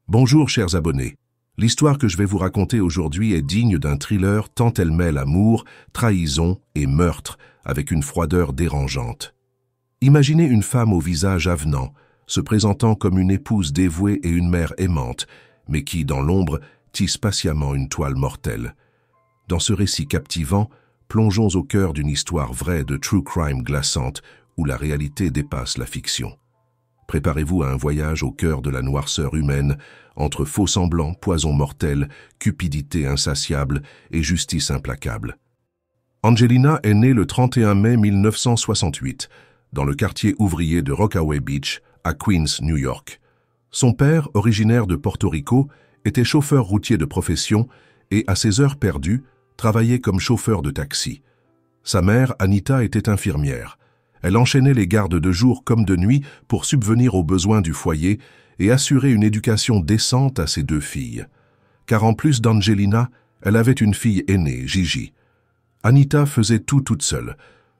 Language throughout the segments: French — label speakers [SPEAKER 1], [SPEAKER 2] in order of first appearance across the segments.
[SPEAKER 1] Bonjour chers abonnés. L'histoire que je vais vous raconter aujourd'hui est digne d'un thriller tant elle mêle amour, trahison et meurtre avec une froideur dérangeante. Imaginez une femme au visage avenant, se présentant comme une épouse dévouée et une mère aimante, mais qui, dans l'ombre, tisse patiemment une toile mortelle. Dans ce récit captivant, plongeons au cœur d'une histoire vraie de true crime glaçante où la réalité dépasse la fiction. Préparez-vous à un voyage au cœur de la noirceur humaine, entre faux semblants, poison mortel, cupidité insatiable et justice implacable. Angelina est née le 31 mai 1968, dans le quartier ouvrier de Rockaway Beach, à Queens, New York. Son père, originaire de Porto Rico, était chauffeur routier de profession et, à ses heures perdues, travaillait comme chauffeur de taxi. Sa mère, Anita, était infirmière. Elle enchaînait les gardes de jour comme de nuit pour subvenir aux besoins du foyer et assurer une éducation décente à ses deux filles. Car en plus d'Angelina, elle avait une fille aînée, Gigi. Anita faisait tout toute seule.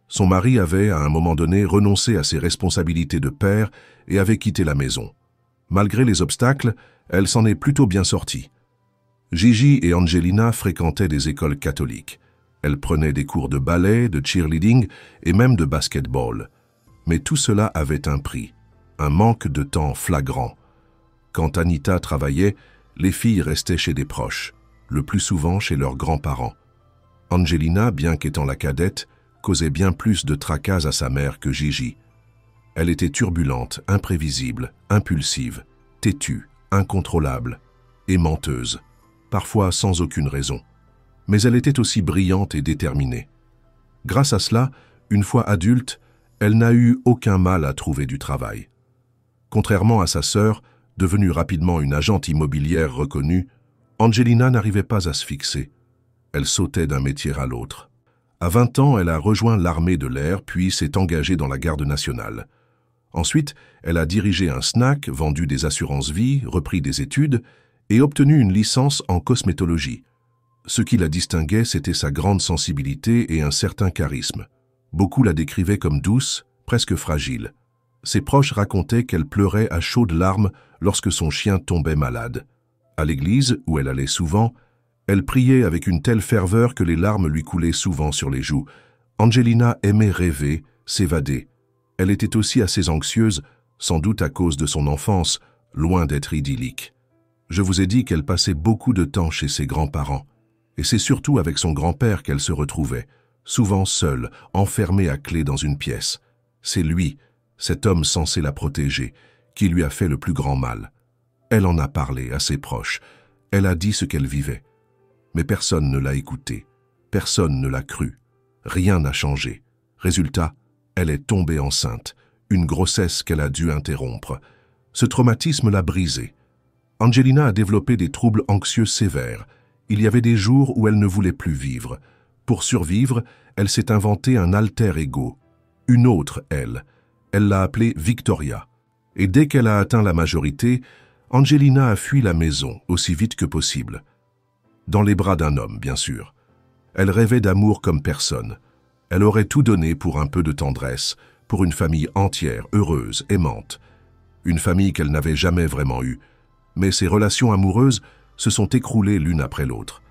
[SPEAKER 1] Son mari avait, à un moment donné, renoncé à ses responsabilités de père et avait quitté la maison. Malgré les obstacles, elle s'en est plutôt bien sortie. Gigi et Angelina fréquentaient des écoles catholiques. Elle prenait des cours de ballet, de cheerleading et même de basketball. Mais tout cela avait un prix, un manque de temps flagrant. Quand Anita travaillait, les filles restaient chez des proches, le plus souvent chez leurs grands-parents. Angelina, bien qu'étant la cadette, causait bien plus de tracas à sa mère que Gigi. Elle était turbulente, imprévisible, impulsive, têtue, incontrôlable et menteuse, parfois sans aucune raison. Mais elle était aussi brillante et déterminée. Grâce à cela, une fois adulte, elle n'a eu aucun mal à trouver du travail. Contrairement à sa sœur, devenue rapidement une agente immobilière reconnue, Angelina n'arrivait pas à se fixer. Elle sautait d'un métier à l'autre. À 20 ans, elle a rejoint l'armée de l'air, puis s'est engagée dans la garde nationale. Ensuite, elle a dirigé un snack, vendu des assurances-vie, repris des études et obtenu une licence en cosmétologie. Ce qui la distinguait, c'était sa grande sensibilité et un certain charisme. Beaucoup la décrivaient comme douce, presque fragile. Ses proches racontaient qu'elle pleurait à chaudes larmes lorsque son chien tombait malade. À l'église, où elle allait souvent, elle priait avec une telle ferveur que les larmes lui coulaient souvent sur les joues. Angelina aimait rêver, s'évader. Elle était aussi assez anxieuse, sans doute à cause de son enfance, loin d'être idyllique. Je vous ai dit qu'elle passait beaucoup de temps chez ses grands-parents. Et c'est surtout avec son grand-père qu'elle se retrouvait, souvent seule, enfermée à clé dans une pièce. C'est lui, cet homme censé la protéger, qui lui a fait le plus grand mal. Elle en a parlé à ses proches. Elle a dit ce qu'elle vivait. Mais personne ne l'a écoutée. Personne ne l'a cru. Rien n'a changé. Résultat, elle est tombée enceinte, une grossesse qu'elle a dû interrompre. Ce traumatisme l'a brisée. Angelina a développé des troubles anxieux sévères. Il y avait des jours où elle ne voulait plus vivre. Pour survivre, elle s'est inventé un alter ego. Une autre, elle. Elle l'a appelée Victoria. Et dès qu'elle a atteint la majorité, Angelina a fui la maison aussi vite que possible. Dans les bras d'un homme, bien sûr. Elle rêvait d'amour comme personne. Elle aurait tout donné pour un peu de tendresse, pour une famille entière, heureuse, aimante. Une famille qu'elle n'avait jamais vraiment eue. Mais ses relations amoureuses se sont écroulées l'une après l'autre.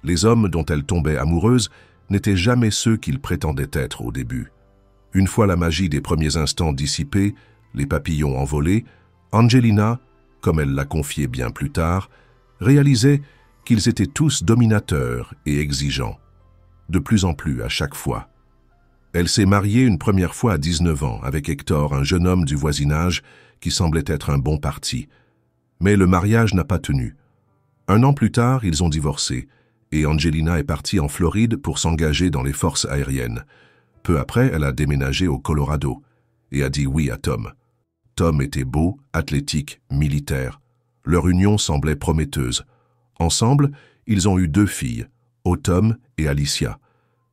[SPEAKER 1] Les hommes dont elle tombait amoureuse n'étaient jamais ceux qu'ils prétendaient être au début. Une fois la magie des premiers instants dissipée, les papillons envolés, Angelina, comme elle l'a confié bien plus tard, réalisait qu'ils étaient tous dominateurs et exigeants, de plus en plus à chaque fois. Elle s'est mariée une première fois à 19 ans avec Hector, un jeune homme du voisinage qui semblait être un bon parti. Mais le mariage n'a pas tenu. 1 an plus tard, ils ont divorcé, et Angelina est partie en Floride pour s'engager dans les forces aériennes. Peu après, elle a déménagé au Colorado, et a dit oui à Tom. Tom était beau, athlétique, militaire. Leur union semblait prometteuse. Ensemble, ils ont eu 2 filles, Autumn et Alicia.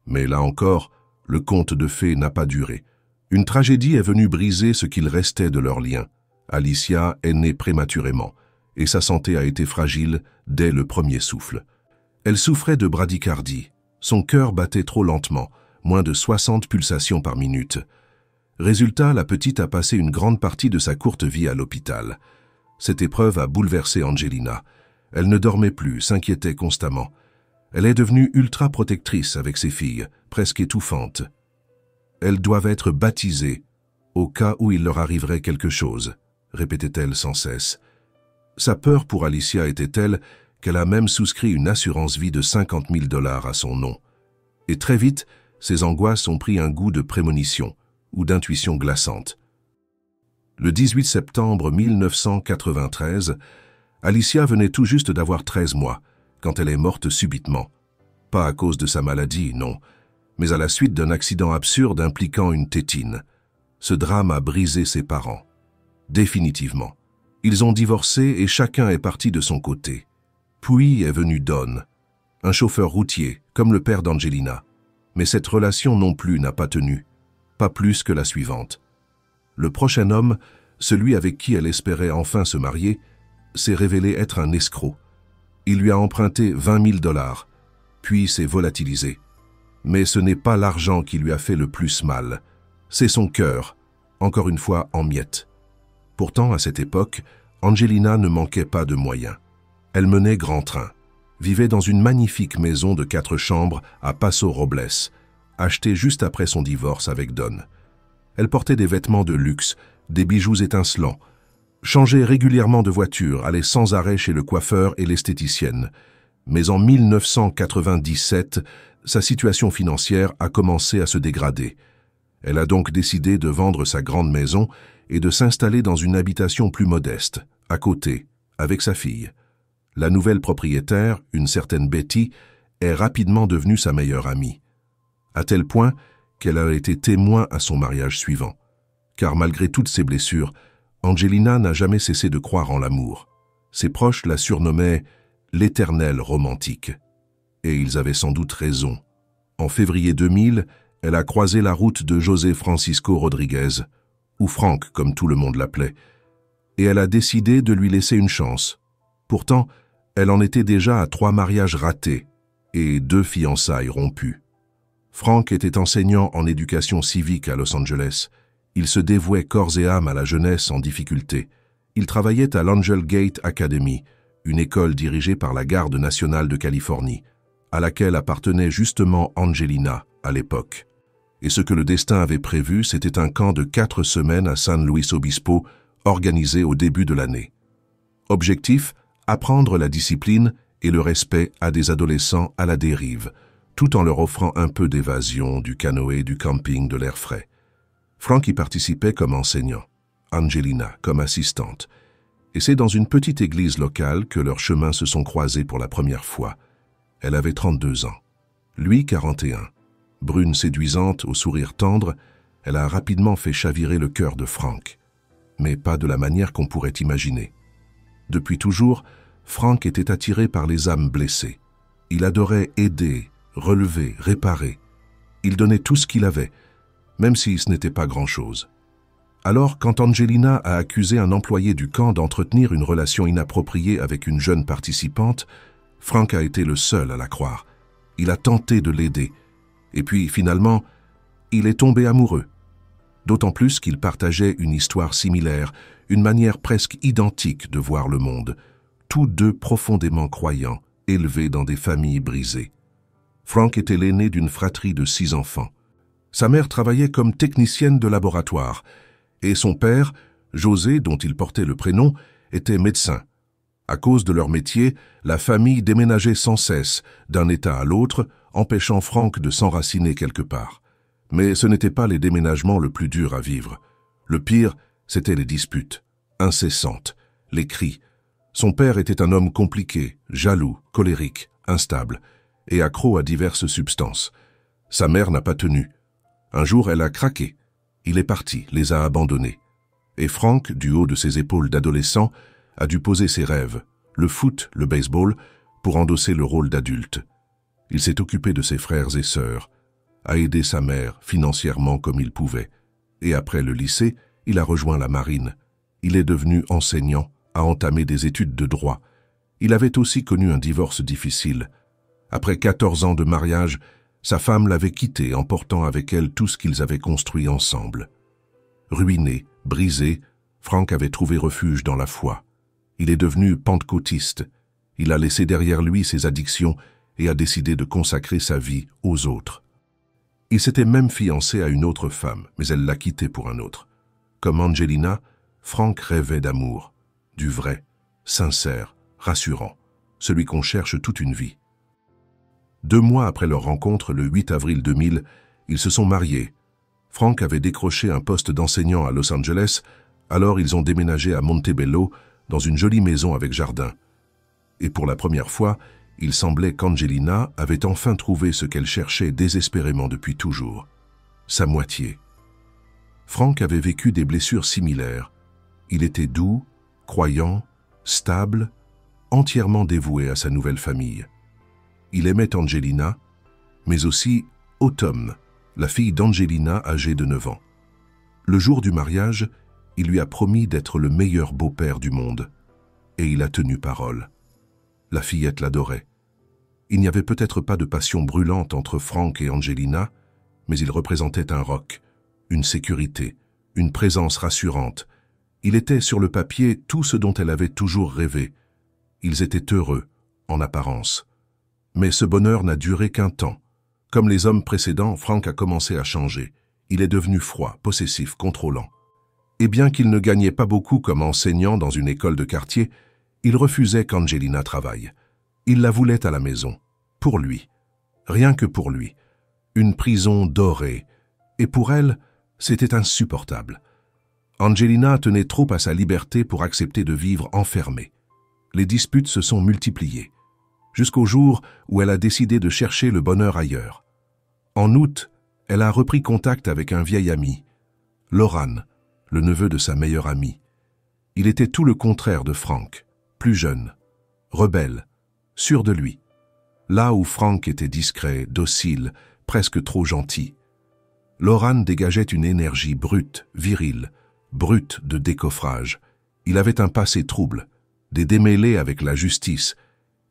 [SPEAKER 1] Mais là encore, le conte de fées n'a pas duré. Une tragédie est venue briser ce qu'il restait de leur lien. Alicia est née prématurément, et sa santé a été fragile dès le premier souffle. Elle souffrait de bradycardie. Son cœur battait trop lentement, moins de 60 pulsations par minute. Résultat, la petite a passé une grande partie de sa courte vie à l'hôpital. Cette épreuve a bouleversé Angelina. Elle ne dormait plus, s'inquiétait constamment. Elle est devenue ultra-protectrice avec ses filles, presque étouffante. Elles doivent être baptisées au cas où il leur arriverait quelque chose, répétait-elle sans cesse. Sa peur pour Alicia était telle qu'elle a même souscrit une assurance vie de 50 000 $ à son nom. Et très vite, ses angoisses ont pris un goût de prémonition ou d'intuition glaçante. Le 18 septembre 1993, Alicia venait tout juste d'avoir 13 mois, quand elle est morte subitement. Pas à cause de sa maladie, non, mais à la suite d'un accident absurde impliquant une tétine. Ce drame a brisé ses parents. Définitivement. Ils ont divorcé et chacun est parti de son côté. Puis est venu Don, un chauffeur routier, comme le père d'Angelina. Mais cette relation non plus n'a pas tenu, pas plus que la suivante. Le prochain homme, celui avec qui elle espérait enfin se marier, s'est révélé être un escroc. Il lui a emprunté 20 000 $, puis s'est volatilisé. Mais ce n'est pas l'argent qui lui a fait le plus mal, c'est son cœur, encore une fois en miettes. Pourtant, à cette époque, Angelina ne manquait pas de moyens. Elle menait grand train, vivait dans une magnifique maison de 4 chambres à Paso Robles, achetée juste après son divorce avec Don. Elle portait des vêtements de luxe, des bijoux étincelants, changeait régulièrement de voiture, allait sans arrêt chez le coiffeur et l'esthéticienne. Mais en 1997, sa situation financière a commencé à se dégrader. Elle a donc décidé de vendre sa grande maison et de s'installer dans une habitation plus modeste, à côté, avec sa fille. La nouvelle propriétaire, une certaine Betty, est rapidement devenue sa meilleure amie, à tel point qu'elle a été témoin à son mariage suivant. Car malgré toutes ses blessures, Angelina n'a jamais cessé de croire en l'amour. Ses proches la surnommaient « l'éternelle romantique ». Et ils avaient sans doute raison. En février 2000, elle a croisé la route de José Francisco Rodriguez, ou Frank comme tout le monde l'appelait, et elle a décidé de lui laisser une chance. Pourtant, elle en était déjà à 3 mariages ratés et 2 fiançailles rompues. Frank était enseignant en éducation civique à Los Angeles. Il se dévouait corps et âme à la jeunesse en difficulté. Il travaillait à l'Angel Gate Academy, une école dirigée par la Garde nationale de Californie, à laquelle appartenait justement Angelina à l'époque. Et ce que le destin avait prévu, c'était un camp de 4 semaines à San Luis Obispo, organisé au début de l'année. Objectif, apprendre la discipline et le respect à des adolescents à la dérive, tout en leur offrant un peu d'évasion, du canoë, du camping, de l'air frais. Frank y participait comme enseignant, Angelina comme assistante. Et c'est dans une petite église locale que leurs chemins se sont croisés pour la première fois. Elle avait 32 ans, lui 41. Brune séduisante, au sourire tendre, elle a rapidement fait chavirer le cœur de Frank. Mais pas de la manière qu'on pourrait imaginer. Depuis toujours, Frank était attiré par les âmes blessées. Il adorait aider, relever, réparer. Il donnait tout ce qu'il avait, même si ce n'était pas grand-chose. Alors, quand Angelina a accusé un employé du camp d'entretenir une relation inappropriée avec une jeune participante, Frank a été le seul à la croire. Il a tenté de l'aider. Et puis, finalement, il est tombé amoureux. D'autant plus qu'ils partageaient une histoire similaire, une manière presque identique de voir le monde, tous deux profondément croyants, élevés dans des familles brisées. Frank était l'aîné d'une fratrie de 6 enfants. Sa mère travaillait comme technicienne de laboratoire, et son père, José, dont il portait le prénom, était médecin. À cause de leur métier, la famille déménageait sans cesse, d'un état à l'autre, empêchant Frank de s'enraciner quelque part. Mais ce n'était pas les déménagements le plus dur à vivre. Le pire, c'étaient les disputes, incessantes, les cris. Son père était un homme compliqué, jaloux, colérique, instable, et accro à diverses substances. Sa mère n'a pas tenu. Un jour, elle a craqué. Il est parti, les a abandonnés. Et Frank, du haut de ses épaules d'adolescent, a dû poser ses rêves, le foot, le baseball, pour endosser le rôle d'adulte. Il s'est occupé de ses frères et sœurs, a aidé sa mère financièrement comme il pouvait. Et après le lycée, il a rejoint la marine. Il est devenu enseignant, a entamé des études de droit. Il avait aussi connu un divorce difficile. Après 14 ans de mariage, sa femme l'avait quitté, emportant avec elle tout ce qu'ils avaient construit ensemble. Ruiné, brisé, Frank avait trouvé refuge dans la foi. Il est devenu pentecôtiste. Il a laissé derrière lui ses addictions et a décidé de consacrer sa vie aux autres. Il s'était même fiancé à une autre femme, mais elle l'a quitté pour un autre. Comme Angelina, Frank rêvait d'amour, du vrai, sincère, rassurant, celui qu'on cherche toute une vie. 2 mois après leur rencontre, le 8 avril 2000, ils se sont mariés. Frank avait décroché un poste d'enseignant à Los Angeles, alors ils ont déménagé à Montebello, dans une jolie maison avec jardin. Et pour la première fois, il semblait qu'Angelina avait enfin trouvé ce qu'elle cherchait désespérément depuis toujours, sa moitié. Frank avait vécu des blessures similaires. Il était doux, croyant, stable, entièrement dévoué à sa nouvelle famille. Il aimait Angelina, mais aussi Autumn, la fille d'Angelina âgée de 9 ans. Le jour du mariage, il lui a promis d'être le meilleur beau-père du monde. Et il a tenu parole. La fillette l'adorait. Il n'y avait peut-être pas de passion brûlante entre Frank et Angelina, mais il représentait un roc, une sécurité, une présence rassurante. Il était sur le papier tout ce dont elle avait toujours rêvé. Ils étaient heureux, en apparence. Mais ce bonheur n'a duré qu'un temps. Comme les hommes précédents, Frank a commencé à changer. Il est devenu froid, possessif, contrôlant. Et bien qu'il ne gagnait pas beaucoup comme enseignant dans une école de quartier, il refusait qu'Angelina travaille. Il la voulait à la maison, pour lui, rien que pour lui. Une prison dorée, et pour elle, c'était insupportable. Angelina tenait trop à sa liberté pour accepter de vivre enfermée. Les disputes se sont multipliées, jusqu'au jour où elle a décidé de chercher le bonheur ailleurs. En août, elle a repris contact avec un vieil ami, Loran, le neveu de sa meilleure amie. Il était tout le contraire de Frank, plus jeune, rebelle, sûr de lui. Là où Frank était discret, docile, presque trop gentil. Loran dégageait une énergie brute, virile, brute de décoffrage. Il avait un passé trouble, des démêlés avec la justice.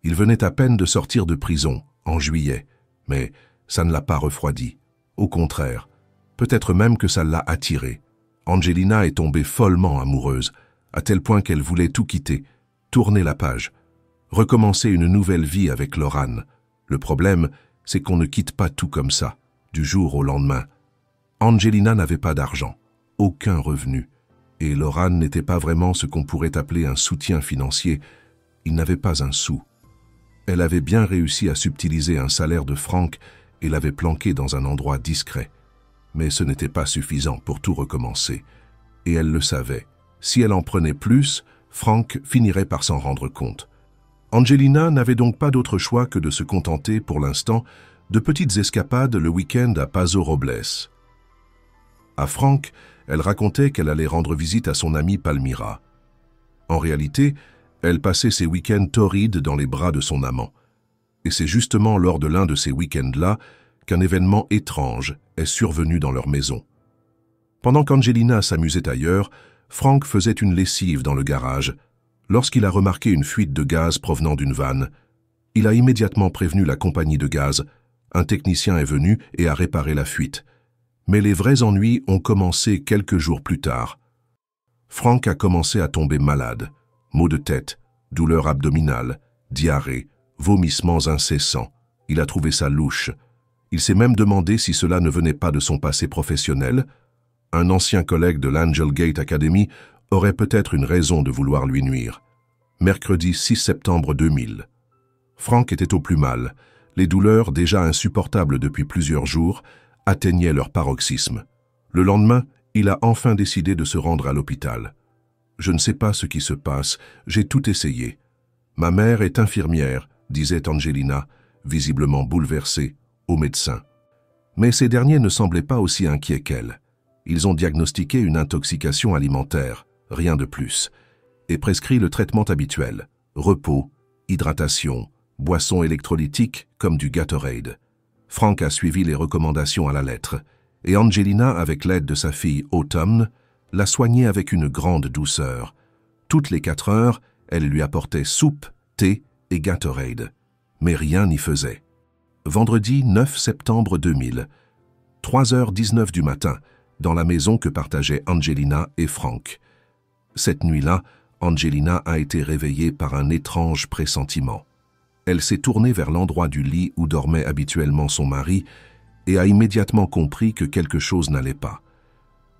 [SPEAKER 1] Il venait à peine de sortir de prison, en juillet, mais ça ne l'a pas refroidi. Au contraire, peut-être même que ça l'a attiré. Angelina est tombée follement amoureuse, à tel point qu'elle voulait tout quitter, tourner la page, recommencer une nouvelle vie avec Loran. Le problème, c'est qu'on ne quitte pas tout comme ça, du jour au lendemain. Angelina n'avait pas d'argent, aucun revenu, et Loran n'était pas vraiment ce qu'on pourrait appeler un soutien financier. Il n'avait pas un sou. Elle avait bien réussi à subtiliser un salaire de Frank et l'avait planqué dans un endroit discret. Mais ce n'était pas suffisant pour tout recommencer. Et elle le savait. Si elle en prenait plus, Frank finirait par s'en rendre compte. Angelina n'avait donc pas d'autre choix que de se contenter, pour l'instant, de petites escapades le week-end à Paso Robles. À Frank, elle racontait qu'elle allait rendre visite à son amie Palmyra. En réalité, elle passait ses week-ends torrides dans les bras de son amant. Et c'est justement lors de l'un de ces week-ends-là qu'un événement étrange est survenu dans leur maison. Pendant qu'Angelina s'amusait ailleurs, Frank faisait une lessive dans le garage. Lorsqu'il a remarqué une fuite de gaz provenant d'une vanne, il a immédiatement prévenu la compagnie de gaz. Un technicien est venu et a réparé la fuite. Mais les vrais ennuis ont commencé quelques jours plus tard. Frank a commencé à tomber malade. Maux de tête, douleurs abdominales, diarrhée, vomissements incessants. Il a trouvé ça louche. Il s'est même demandé si cela ne venait pas de son passé professionnel. Un ancien collègue de l'Angel Gate Academy aurait peut-être une raison de vouloir lui nuire. Mercredi 6 septembre 2000. Frank était au plus mal. Les douleurs, déjà insupportables depuis plusieurs jours, atteignaient leur paroxysme. Le lendemain, il a enfin décidé de se rendre à l'hôpital. « Je ne sais pas ce qui se passe, j'ai tout essayé. Ma mère est infirmière, » disait Angelina, visiblement bouleversée, au médecin. Mais ces derniers ne semblaient pas aussi inquiets qu'elle. Ils ont diagnostiqué une intoxication alimentaire, rien de plus, et prescrit le traitement habituel, repos, hydratation, boissons électrolytiques comme du Gatorade. Frank a suivi les recommandations à la lettre, et Angelina, avec l'aide de sa fille Autumn, l'a soignée avec une grande douceur. Toutes les 4 heures, elle lui apportait soupe, thé et Gatorade. Mais rien n'y faisait. Vendredi 9 septembre 2000, 3h19 du matin, dans la maison que partageaient Angelina et Frank. Cette nuit-là, Angelina a été réveillée par un étrange pressentiment. Elle s'est tournée vers l'endroit du lit où dormait habituellement son mari et a immédiatement compris que quelque chose n'allait pas.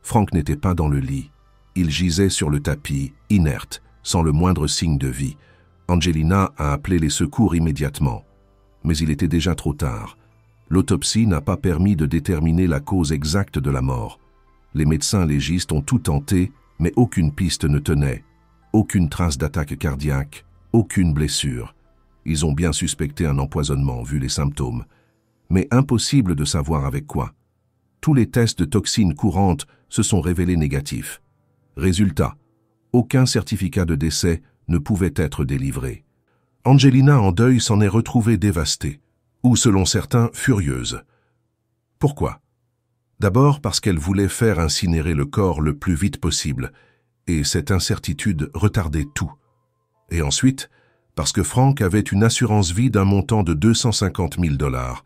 [SPEAKER 1] Frank n'était pas dans le lit. Il gisait sur le tapis, inerte, sans le moindre signe de vie. Angelina a appelé les secours immédiatement. Mais il était déjà trop tard. L'autopsie n'a pas permis de déterminer la cause exacte de la mort. Les médecins légistes ont tout tenté, mais aucune piste ne tenait. Aucune trace d'attaque cardiaque, aucune blessure. Ils ont bien suspecté un empoisonnement, vu les symptômes. Mais impossible de savoir avec quoi. Tous les tests de toxines courantes se sont révélés négatifs. Résultat, aucun certificat de décès ne pouvait être délivré. Angelina en deuil s'en est retrouvée dévastée, ou selon certains, furieuse. Pourquoi? D'abord parce qu'elle voulait faire incinérer le corps le plus vite possible, et cette incertitude retardait tout. Et ensuite, parce que Frank avait une assurance vie d'un montant de 250 000 $,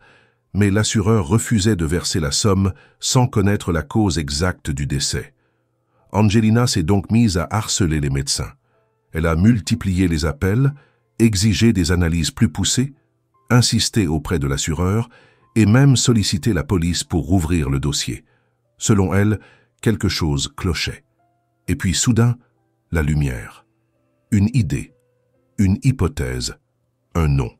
[SPEAKER 1] mais l'assureur refusait de verser la somme sans connaître la cause exacte du décès. Angelina s'est donc mise à harceler les médecins. Elle a multiplié les appels, exigé des analyses plus poussées, insisté auprès de l'assureur et même sollicité la police pour rouvrir le dossier. Selon elle, quelque chose clochait. Et puis soudain, la lumière. Une idée, une hypothèse, un nom.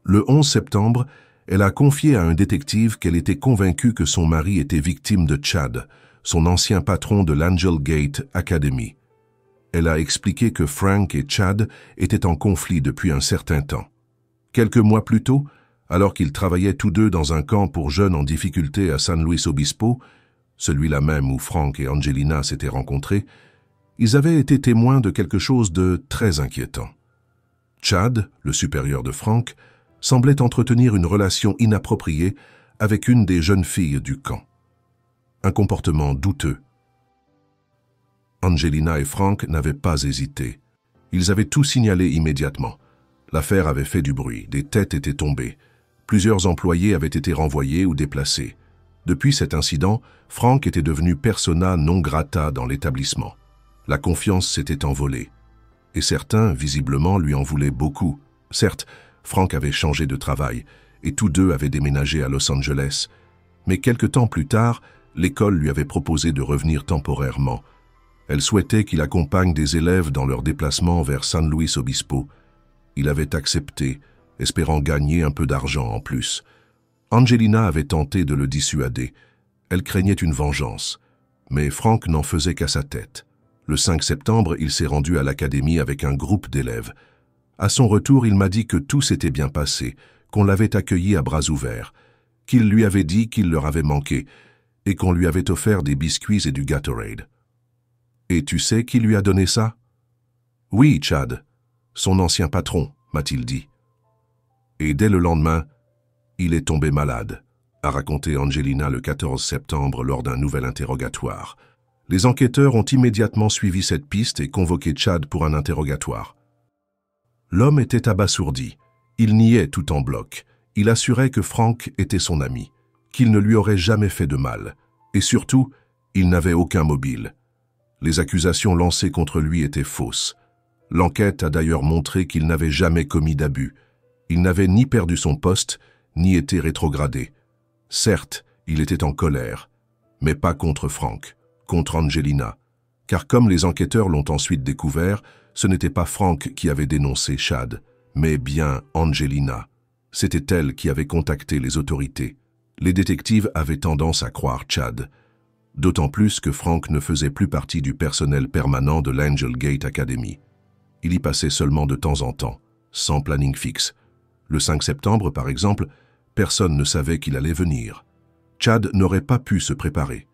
[SPEAKER 1] Le 11 septembre, elle a confié à un détective qu'elle était convaincue que son mari était victime de Chad, son ancien patron de l'Angel Gate Academy. Elle a expliqué que Frank et Chad étaient en conflit depuis un certain temps. Quelques mois plus tôt, alors qu'ils travaillaient tous deux dans un camp pour jeunes en difficulté à San Luis Obispo, celui-là même où Frank et Angelina s'étaient rencontrés, ils avaient été témoins de quelque chose de très inquiétant. Chad, le supérieur de Frank, semblait entretenir une relation inappropriée avec une des jeunes filles du camp. Un comportement douteux. Angelina et Frank n'avaient pas hésité. Ils avaient tout signalé immédiatement. L'affaire avait fait du bruit, des têtes étaient tombées. Plusieurs employés avaient été renvoyés ou déplacés. Depuis cet incident, Frank était devenu persona non grata dans l'établissement. La confiance s'était envolée. Et certains, visiblement, lui en voulaient beaucoup. Certes, Frank avait changé de travail, et tous deux avaient déménagé à Los Angeles. Mais quelque temps plus tard, l'école lui avait proposé de revenir temporairement. Elle souhaitait qu'il accompagne des élèves dans leur déplacement vers San Luis Obispo. Il avait accepté, espérant gagner un peu d'argent en plus. Angelina avait tenté de le dissuader. Elle craignait une vengeance. Mais Frank n'en faisait qu'à sa tête. Le 5 septembre, il s'est rendu à l'académie avec un groupe d'élèves. À son retour, il m'a dit que tout s'était bien passé, qu'on l'avait accueilli à bras ouverts, qu'il lui avait dit qu'il leur avait manqué, et qu'on lui avait offert des biscuits et du Gatorade. Et tu sais qui lui a donné ça? Oui, Chad, son ancien patron, m'a-t-il dit. Et dès le lendemain, il est tombé malade, a raconté Angelina le 14 septembre lors d'un nouvel interrogatoire. Les enquêteurs ont immédiatement suivi cette piste et convoqué Chad pour un interrogatoire. L'homme était abasourdi. Il niait tout en bloc. Il assurait que Frank était son ami, qu'il ne lui aurait jamais fait de mal. Et surtout, il n'avait aucun mobile. Les accusations lancées contre lui étaient fausses. L'enquête a d'ailleurs montré qu'il n'avait jamais commis d'abus. Il n'avait ni perdu son poste, ni été rétrogradé. Certes, il était en colère, mais pas contre Frank, contre Angelina. Car comme les enquêteurs l'ont ensuite découvert, ce n'était pas Frank qui avait dénoncé Chad, mais bien Angelina. C'était elle qui avait contacté les autorités. Les détectives avaient tendance à croire Chad. D'autant plus que Frank ne faisait plus partie du personnel permanent de l'Angel Gate Academy. Il y passait seulement de temps en temps, sans planning fixe. Le 5 septembre, par exemple, personne ne savait qu'il allait venir. Chad n'aurait pas pu se préparer.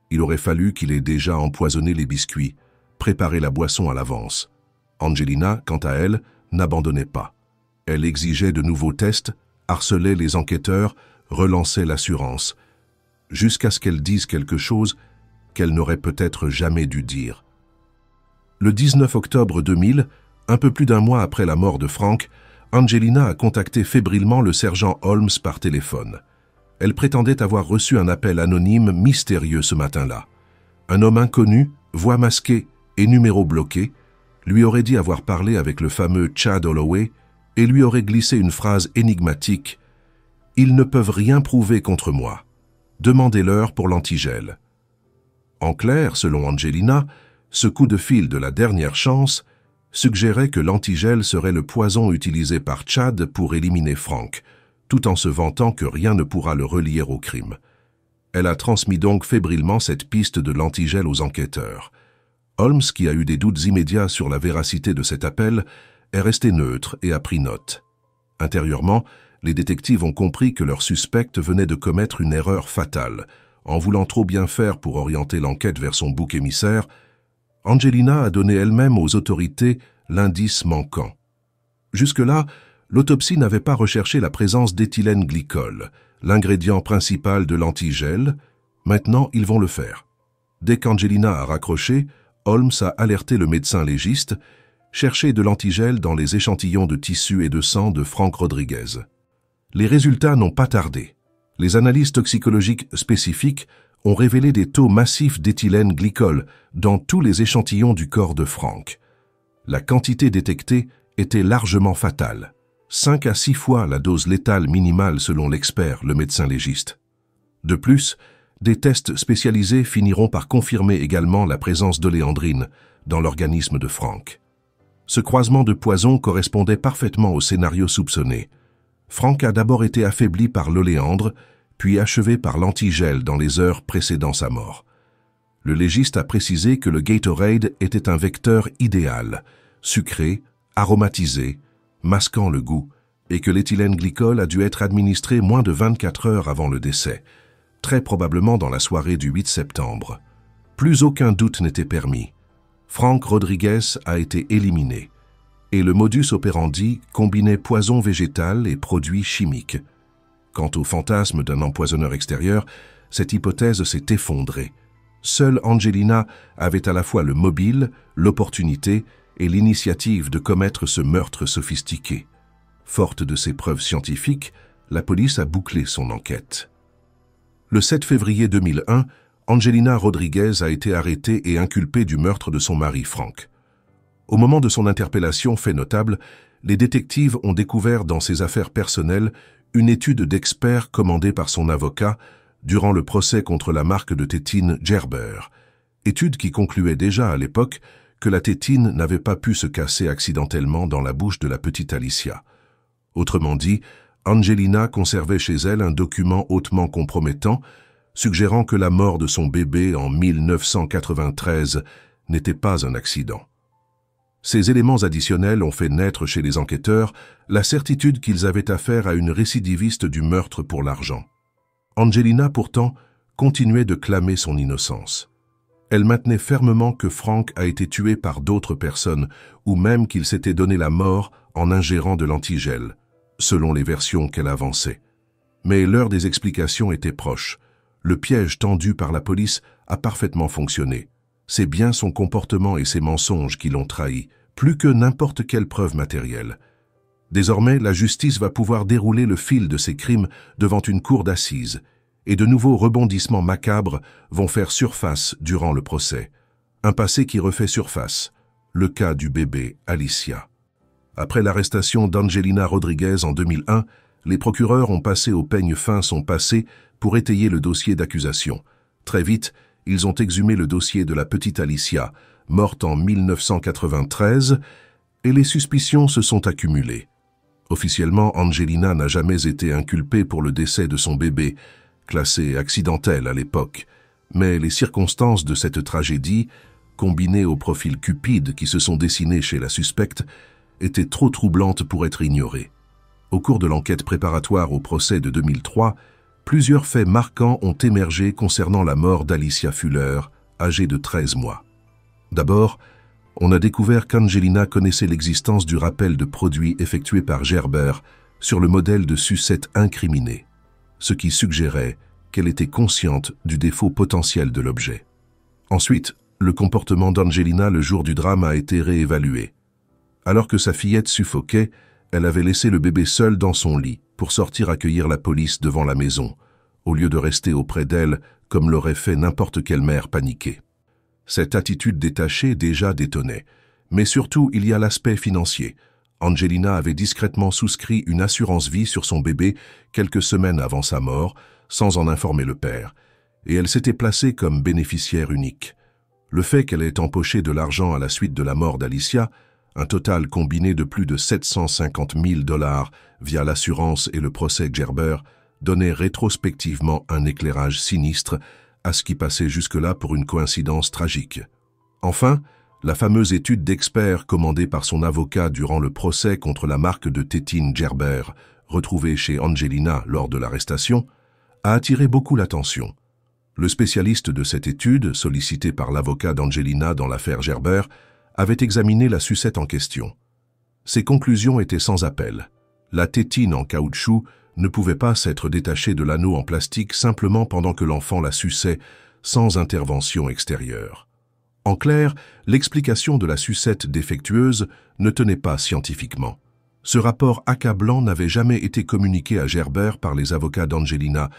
[SPEAKER 1] Il aurait fallu qu'il ait déjà empoisonné les biscuits, préparé la boisson à l'avance. Angelina, quant à elle, n'abandonnait pas. Elle exigeait de nouveaux tests, harcelait les enquêteurs, relançait l'assurance, jusqu'à ce qu'elle dise quelque chose qu'elle n'aurait peut-être jamais dû dire. Le 19 octobre 2000, un peu plus d'un mois après la mort de Frank, Angelina a contacté fébrilement le sergent Holmes par téléphone. Elle prétendait avoir reçu un appel anonyme mystérieux ce matin-là. Un homme inconnu, voix masquée et numéro bloqué, lui aurait dit avoir parlé avec le fameux Chad Holloway et lui aurait glissé une phrase énigmatique « Ils ne peuvent rien prouver contre moi. Demandez-leur pour l'antigel. » En clair, selon Angelina, ce coup de fil de la dernière chance suggérait que l'antigel serait le poison utilisé par Chad pour éliminer Frank, tout en se vantant que rien ne pourra le relier au crime. Elle a transmis donc fébrilement cette piste de l'antigel aux enquêteurs. Holmes, qui a eu des doutes immédiats sur la véracité de cet appel, est resté neutre et a pris note. Intérieurement, les détectives ont compris que leur suspecte venait de commettre une erreur fatale. En voulant trop bien faire pour orienter l'enquête vers son bouc émissaire, Angelina a donné elle-même aux autorités l'indice manquant. Jusque-là, l'autopsie n'avait pas recherché la présence d'éthylène glycol, l'ingrédient principal de l'antigel. Maintenant, ils vont le faire. Dès qu'Angelina a raccroché, Holmes a alerté le médecin légiste, chercher de l'antigel dans les échantillons de tissu et de sang de Frank Rodriguez. Les résultats n'ont pas tardé. Les analyses toxicologiques spécifiques ont révélé des taux massifs d'éthylène glycol dans tous les échantillons du corps de Frank. La quantité détectée était largement fatale, 5 à 6 fois la dose létale minimale selon l'expert, le médecin légiste. De plus, des tests spécialisés finiront par confirmer également la présence d'oléandrine dans l'organisme de Frank. Ce croisement de poisons correspondait parfaitement au scénario soupçonné. Frank a d'abord été affaibli par l'oléandre, puis achevé par l'antigel dans les heures précédant sa mort. Le légiste a précisé que le Gatorade était un vecteur idéal, sucré, aromatisé, masquant le goût, et que l'éthylène glycol a dû être administré moins de 24 heures avant le décès, très probablement dans la soirée du 8 septembre. Plus aucun doute n'était permis. Frank Rodriguez a été éliminé, et le modus operandi combinait poison végétal et produits chimiques. Quant au fantasme d'un empoisonneur extérieur, cette hypothèse s'est effondrée. Seule Angelina avait à la fois le mobile, l'opportunité et l'initiative de commettre ce meurtre sophistiqué. Forte de ses preuves scientifiques, la police a bouclé son enquête. Le 7 février 2001, Angelina Rodriguez a été arrêtée et inculpée du meurtre de son mari Frank. Au moment de son interpellation, fait notable, les détectives ont découvert dans ses affaires personnelles une étude d'expert commandée par son avocat durant le procès contre la marque de tétine Gerber, étude qui concluait déjà à l'époque que la tétine n'avait pas pu se casser accidentellement dans la bouche de la petite Alicia. Autrement dit, Angelina conservait chez elle un document hautement compromettant, suggérant que la mort de son bébé en 1993 n'était pas un accident. Ces éléments additionnels ont fait naître chez les enquêteurs la certitude qu'ils avaient affaire à une récidiviste du meurtre pour l'argent. Angelina, pourtant, continuait de clamer son innocence. Elle maintenait fermement que Frank a été tué par d'autres personnes ou même qu'il s'était donné la mort en ingérant de l'antigel, selon les versions qu'elle avançait. Mais l'heure des explications était proche. Le piège tendu par la police a parfaitement fonctionné. C'est bien son comportement et ses mensonges qui l'ont trahi, plus que n'importe quelle preuve matérielle. Désormais, la justice va pouvoir dérouler le fil de ces crimes devant une cour d'assises, et de nouveaux rebondissements macabres vont faire surface durant le procès. Un passé qui refait surface, le cas du bébé Alicia. Après l'arrestation d'Angelina Rodriguez en 2001, les procureurs ont passé au peigne fin son passé pour étayer le dossier d'accusation. Très vite, ils ont exhumé le dossier de la petite Alicia, morte en 1993, et les suspicions se sont accumulées. Officiellement, Angelina n'a jamais été inculpée pour le décès de son bébé, classé accidentel à l'époque, mais les circonstances de cette tragédie, combinées aux profils cupides qui se sont dessinés chez la suspecte, étaient trop troublantes pour être ignorées. Au cours de l'enquête préparatoire au procès de 2003, plusieurs faits marquants ont émergé concernant la mort d'Alicia Fuller, âgée de 13 mois. D'abord, on a découvert qu'Angelina connaissait l'existence du rappel de produits effectué par Gerber sur le modèle de sucette incriminé, ce qui suggérait qu'elle était consciente du défaut potentiel de l'objet. Ensuite, le comportement d'Angelina le jour du drame a été réévalué. Alors que sa fillette suffoquait, elle avait laissé le bébé seul dans son lit pour sortir accueillir la police devant la maison, au lieu de rester auprès d'elle comme l'aurait fait n'importe quelle mère paniquée. Cette attitude détachée déjà détonnait, Mais surtout, il y a l'aspect financier. Angelina avait discrètement souscrit une assurance vie sur son bébé quelques semaines avant sa mort, sans en informer le père, et elle s'était placée comme bénéficiaire unique. Le fait qu'elle ait empoché de l'argent à la suite de la mort d'Alicia, un total combiné de plus de 750 000 $ via l'assurance et le procès Gerber, donnait rétrospectivement un éclairage sinistre à ce qui passait jusque-là pour une coïncidence tragique. Enfin, la fameuse étude d'expert commandée par son avocat durant le procès contre la marque de tétine Gerber, retrouvée chez Angelina lors de l'arrestation, a attiré beaucoup l'attention. Le spécialiste de cette étude, sollicité par l'avocat d'Angelina dans l'affaire Gerber, avait examiné la sucette en question. Ses conclusions étaient sans appel. La tétine en caoutchouc ne pouvait pas s'être détachée de l'anneau en plastique simplement pendant que l'enfant la suçait, sans intervention extérieure. En clair, l'explication de la sucette défectueuse ne tenait pas scientifiquement. Ce rapport accablant n'avait jamais été communiqué à Gerber par les avocats d'Angelina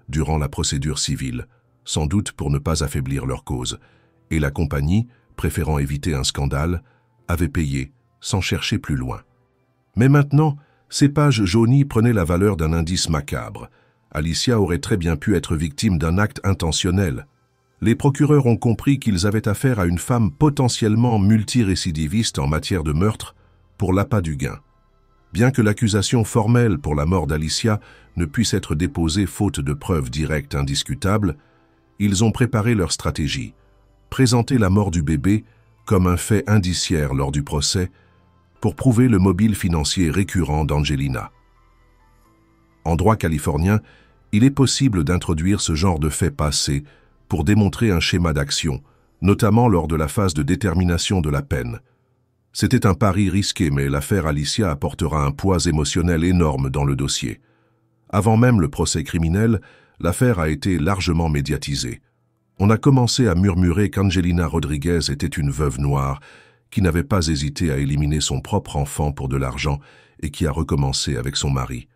[SPEAKER 1] durant la procédure civile, sans doute pour ne pas affaiblir leur cause, et la compagnie, préférant éviter un scandale, avait payé sans chercher plus loin. Mais maintenant, ces pages jaunies prenaient la valeur d'un indice macabre. Alicia aurait très bien pu être victime d'un acte intentionnel. Les procureurs ont compris qu'ils avaient affaire à une femme potentiellement multirécidiviste en matière de meurtre pour l'appât du gain. Bien que l'accusation formelle pour la mort d'Alicia ne puisse être déposée faute de preuves directes indiscutables, ils ont préparé leur stratégie, présenter la mort du bébé comme un fait indiciaire lors du procès pour prouver le mobile financier récurrent d'Angelina. En droit californien, il est possible d'introduire ce genre de fait passé pour démontrer un schéma d'action, notamment lors de la phase de détermination de la peine. C'était un pari risqué, mais l'affaire Alicia apportera un poids émotionnel énorme dans le dossier. Avant même le procès criminel, l'affaire a été largement médiatisée. On a commencé à murmurer qu'Angelina Rodriguez était une veuve noire, qui n'avait pas hésité à éliminer son propre enfant pour de l'argent et qui a recommencé avec son mari.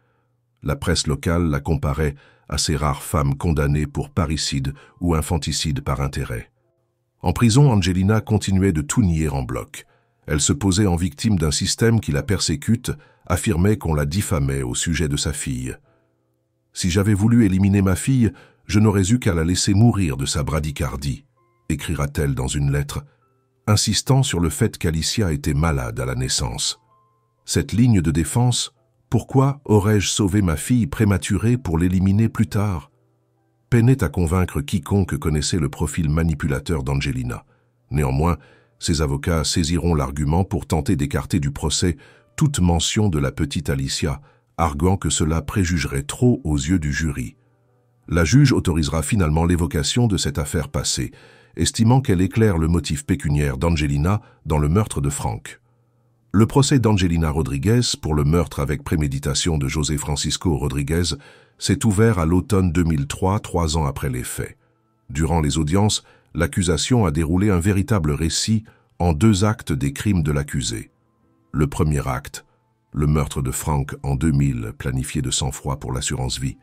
[SPEAKER 1] La presse locale la comparait à ces rares femmes condamnées pour parricide ou infanticide par intérêt. En prison, Angelina continuait de tout nier en bloc. Elle se posait en victime d'un système qui la persécute, affirmait qu'on la diffamait au sujet de sa fille. « Si j'avais voulu éliminer ma fille, je n'aurais eu qu'à la laisser mourir de sa bradycardie », écrira-t-elle dans une lettre, insistant sur le fait qu'Alicia était malade à la naissance. Cette ligne de défense, pourquoi aurais-je sauvé ma fille prématurée pour l'éliminer plus tard? Peinait à convaincre quiconque connaissait le profil manipulateur d'Angelina. Néanmoins, ses avocats saisiront l'argument pour tenter d'écarter du procès toute mention de la petite Alicia, arguant que cela préjugerait trop aux yeux du jury. La juge autorisera finalement l'évocation de cette affaire passée, estimant qu'elle éclaire le motif pécuniaire d'Angelina dans le meurtre de Frank. Le procès d'Angelina Rodriguez pour le meurtre avec préméditation de José Francisco Rodriguez s'est ouvert à l'automne 2003, 3 ans après les faits. Durant les audiences, l'accusation a déroulé un véritable récit en 2 actes des crimes de l'accusé. Le premier acte, le meurtre de Frank en 2000, planifié de sang-froid pour l'assurance vie.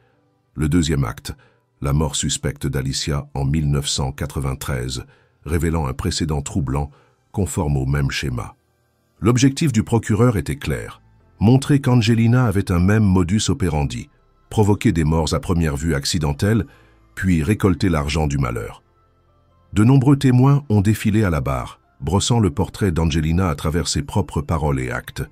[SPEAKER 1] Le deuxième acte, la mort suspecte d'Alicia en 1993, révélant un précédent troublant conforme au même schéma. L'objectif du procureur était clair, montrer qu'Angelina avait un même modus operandi, provoquer des morts à première vue accidentelles, puis récolter l'argent du malheur. De nombreux témoins ont défilé à la barre, brossant le portrait d'Angelina à travers ses propres paroles et actes.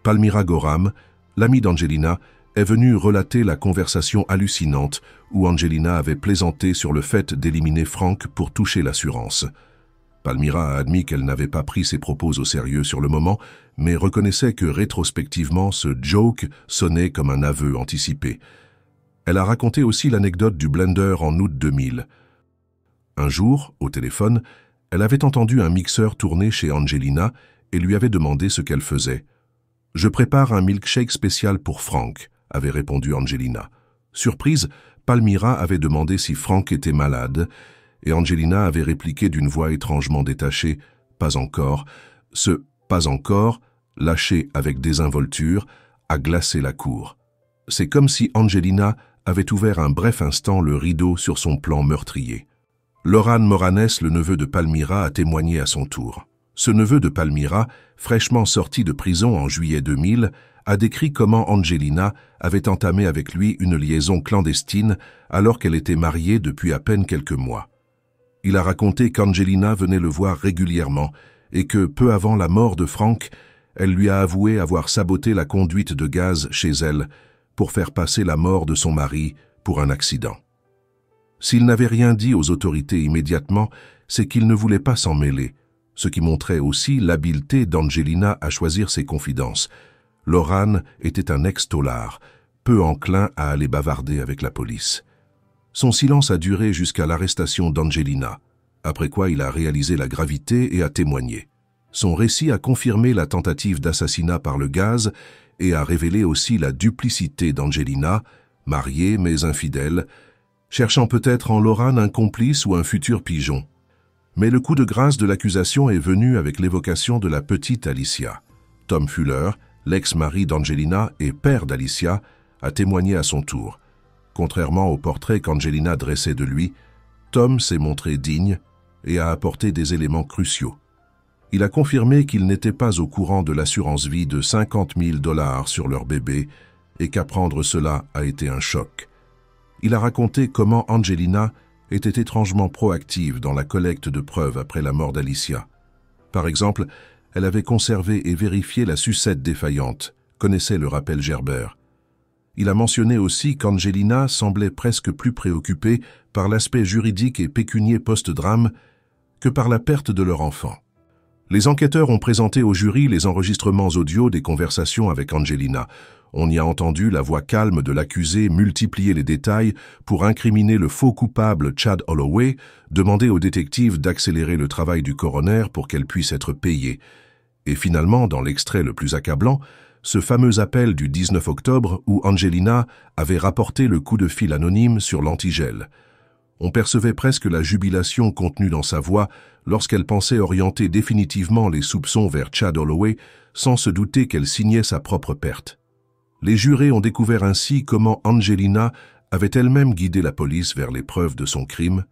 [SPEAKER 1] Palmira Gorham, l'amie d'Angelina, est venue relater la conversation hallucinante où Angelina avait plaisanté sur le fait d'éliminer Frank pour toucher l'assurance. Palmira a admis qu'elle n'avait pas pris ses propos au sérieux sur le moment, mais reconnaissait que rétrospectivement, ce joke sonnait comme un aveu anticipé. Elle a raconté aussi l'anecdote du blender en août 2000. Un jour, au téléphone, elle avait entendu un mixeur tourner chez Angelina et lui avait demandé ce qu'elle faisait. « Je prépare un milkshake spécial pour Frank », avait répondu Angelina. Surprise, Palmira avait demandé si Frank était malade, et Angelina avait répliqué d'une voix étrangement détachée, « Pas encore ». Ce « pas encore », lâché avec désinvolture, a glacé la cour. C'est comme si Angelina avait ouvert un bref instant le rideau sur son plan meurtrier. Loran Moranes, le neveu de Palmira, a témoigné à son tour. Ce neveu de Palmyra, fraîchement sorti de prison en juillet 2000, a décrit comment Angelina avait entamé avec lui une liaison clandestine alors qu'elle était mariée depuis à peine quelques mois. Il a raconté qu'Angelina venait le voir régulièrement et que, peu avant la mort de Frank, elle lui a avoué avoir saboté la conduite de gaz chez elle pour faire passer la mort de son mari pour un accident. S'il n'avait rien dit aux autorités immédiatement, c'est qu'il ne voulait pas s'en mêler, ce qui montrait aussi l'habileté d'Angelina à choisir ses confidences. Loran était un ex-tôlard, peu enclin à aller bavarder avec la police. Son silence a duré jusqu'à l'arrestation d'Angelina, après quoi il a réalisé la gravité et a témoigné. Son récit a confirmé la tentative d'assassinat par le gaz et a révélé aussi la duplicité d'Angelina, mariée mais infidèle, cherchant peut-être en Loran un complice ou un futur pigeon. Mais le coup de grâce de l'accusation est venu avec l'évocation de la petite Alicia. Tom Fuller, l'ex-mari d'Angelina et père d'Alicia, a témoigné à son tour. Contrairement au portrait qu'Angelina dressait de lui, Tom s'est montré digne et a apporté des éléments cruciaux. Il a confirmé qu'il n'était pas au courant de l'assurance vie de 50 000 $ sur leur bébé et qu'apprendre cela a été un choc. Il a raconté comment Angelina était étrangement proactive dans la collecte de preuves après la mort d'Alicia. Par exemple, elle avait conservé et vérifié la sucette défaillante, connaissait le rappel Gerber. Il a mentionné aussi qu'Angelina semblait presque plus préoccupée par l'aspect juridique et pécunier post-drame que par la perte de leur enfant. Les enquêteurs ont présenté au jury les enregistrements audio des conversations avec Angelina. On y a entendu la voix calme de l'accusé multiplier les détails pour incriminer le faux coupable Chad Holloway, demander au détective d'accélérer le travail du coroner pour qu'elle puisse être payée. Et finalement, dans l'extrait le plus accablant, ce fameux appel du 19 octobre où Angelina avait rapporté le coup de fil anonyme sur l'antigel. On percevait presque la jubilation contenue dans sa voix lorsqu'elle pensait orienter définitivement les soupçons vers Chad Holloway sans se douter qu'elle signait sa propre perte. Les jurés ont découvert ainsi comment Angelina avait elle-même guidé la police vers les preuves de son crime,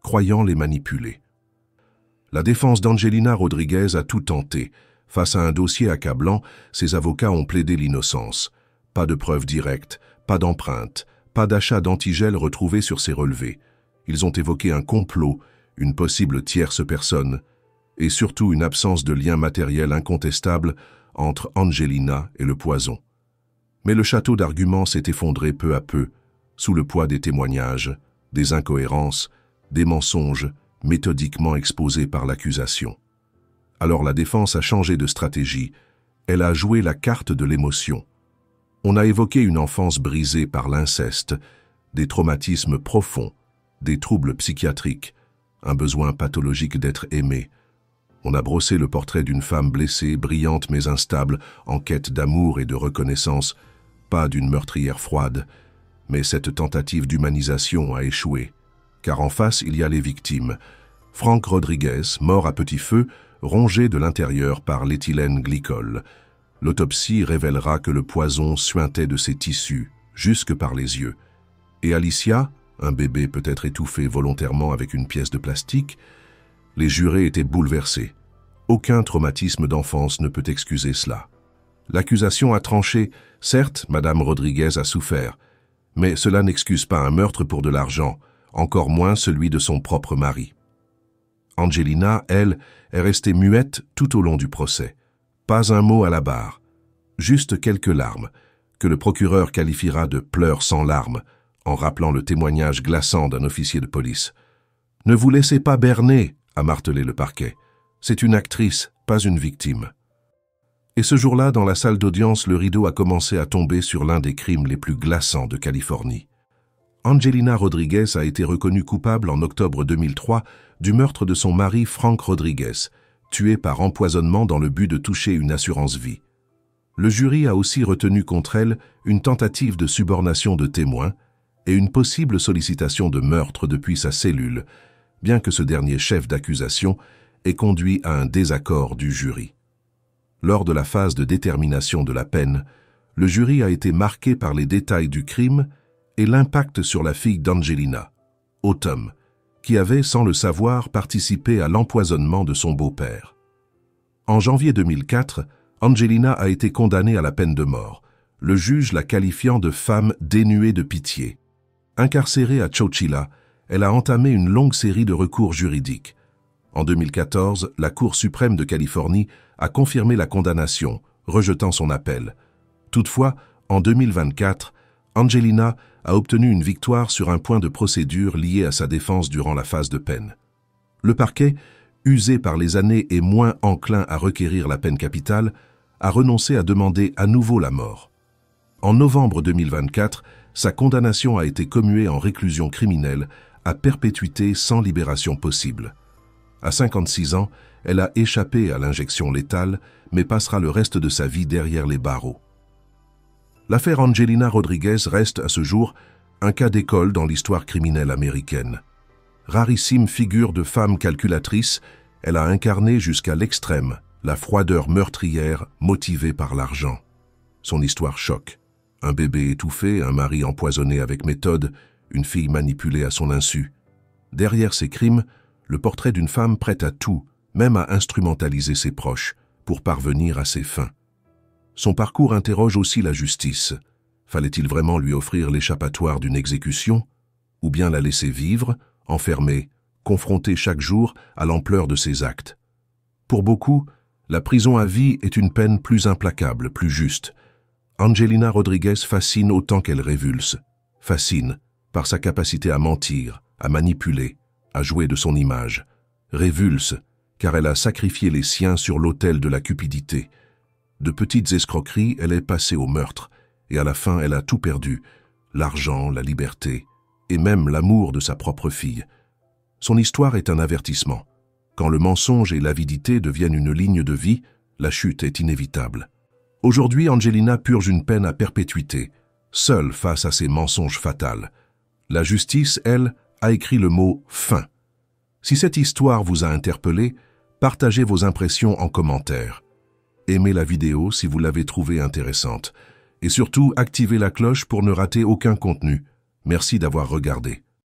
[SPEAKER 1] croyant les manipuler. La défense d'Angelina Rodriguez a tout tenté. Face à un dossier accablant, ses avocats ont plaidé l'innocence. Pas de preuves directes, pas d'empreintes, pas d'achat d'antigel retrouvé sur ses relevés. Ils ont évoqué un complot, une possible tierce personne, et surtout une absence de lien matériel incontestable entre Angelina et le poison. Mais le château d'arguments s'est effondré peu à peu, sous le poids des témoignages, des incohérences, des mensonges méthodiquement exposés par l'accusation. Alors la défense a changé de stratégie, elle a joué la carte de l'émotion. On a évoqué une enfance brisée par l'inceste, des traumatismes profonds, des troubles psychiatriques, un besoin pathologique d'être aimé. On a brossé le portrait d'une femme blessée, brillante mais instable, en quête d'amour et de reconnaissance, pas d'une meurtrière froide, mais cette tentative d'humanisation a échoué, car en face il y a les victimes. Frank Rodriguez, mort à petit feu, rongé de l'intérieur par l'éthylène glycol. L'autopsie révélera que le poison suintait de ses tissus, jusque par les yeux. Et Alicia, un bébé peut-être étouffé volontairement avec une pièce de plastique, les jurés étaient bouleversés. Aucun traumatisme d'enfance ne peut excuser cela. L'accusation a tranché. Certes, Madame Rodriguez a souffert, mais cela n'excuse pas un meurtre pour de l'argent, encore moins celui de son propre mari. Angelina, elle, est restée muette tout au long du procès. Pas un mot à la barre, juste quelques larmes, que le procureur qualifiera de pleurs sans larmes, en rappelant le témoignage glaçant d'un officier de police. « Ne vous laissez pas berner », a martelé le parquet. « C'est une actrice, pas une victime. » Et ce jour-là, dans la salle d'audience, le rideau a commencé à tomber sur l'un des crimes les plus glaçants de Californie. Angelina Rodriguez a été reconnue coupable en octobre 2003 du meurtre de son mari Frank Rodriguez, tué par empoisonnement dans le but de toucher une assurance vie. Le jury a aussi retenu contre elle une tentative de subornation de témoins et une possible sollicitation de meurtre depuis sa cellule, bien que ce dernier chef d'accusation ait conduit à un désaccord du jury. Lors de la phase de détermination de la peine, le jury a été marqué par les détails du crime et l'impact sur la fille d'Angelina, Autumn, qui avait, sans le savoir, participé à l'empoisonnement de son beau-père. En janvier 2004, Angelina a été condamnée à la peine de mort, le juge la qualifiant de femme dénuée de pitié. Incarcérée à Chowchilla, elle a entamé une longue série de recours juridiques. En 2014, la Cour suprême de Californie a confirmé la condamnation, rejetant son appel. Toutefois, en 2024, Angelina a obtenu une victoire sur un point de procédure lié à sa défense durant la phase de peine. Le parquet, usé par les années et moins enclin à requérir la peine capitale, a renoncé à demander à nouveau la mort. En novembre 2024, sa condamnation a été commuée en réclusion criminelle à perpétuité sans libération possible. À 56 ans, elle a échappé à l'injection létale, mais passera le reste de sa vie derrière les barreaux. L'affaire Angelina Rodriguez reste, à ce jour, un cas d'école dans l'histoire criminelle américaine. Rarissime figure de femme calculatrice, elle a incarné jusqu'à l'extrême la froideur meurtrière motivée par l'argent. Son histoire choque. Un bébé étouffé, un mari empoisonné avec méthode, une fille manipulée à son insu. Derrière ces crimes, le portrait d'une femme prête à tout, même à instrumentaliser ses proches, pour parvenir à ses fins. Son parcours interroge aussi la justice. Fallait-il vraiment lui offrir l'échappatoire d'une exécution, ou bien la laisser vivre, enfermée, confrontée chaque jour à l'ampleur de ses actes? Pour beaucoup, la prison à vie est une peine plus implacable, plus juste. Angelina Rodriguez fascine autant qu'elle révulse. Fascine par sa capacité à mentir, à manipuler, à jouer de son image. Révulse, car elle a sacrifié les siens sur l'autel de la cupidité. De petites escroqueries, elle est passée au meurtre, et à la fin, elle a tout perdu, l'argent, la liberté, et même l'amour de sa propre fille. Son histoire est un avertissement. Quand le mensonge et l'avidité deviennent une ligne de vie, la chute est inévitable. Aujourd'hui, Angelina purge une peine à perpétuité, seule face à ses mensonges fatals. La justice, elle, a écrit le mot « fin ». Si cette histoire vous a interpellé, partagez vos impressions en commentaire. Aimez la vidéo si vous l'avez trouvée intéressante. Et surtout, activez la cloche pour ne rater aucun contenu. Merci d'avoir regardé.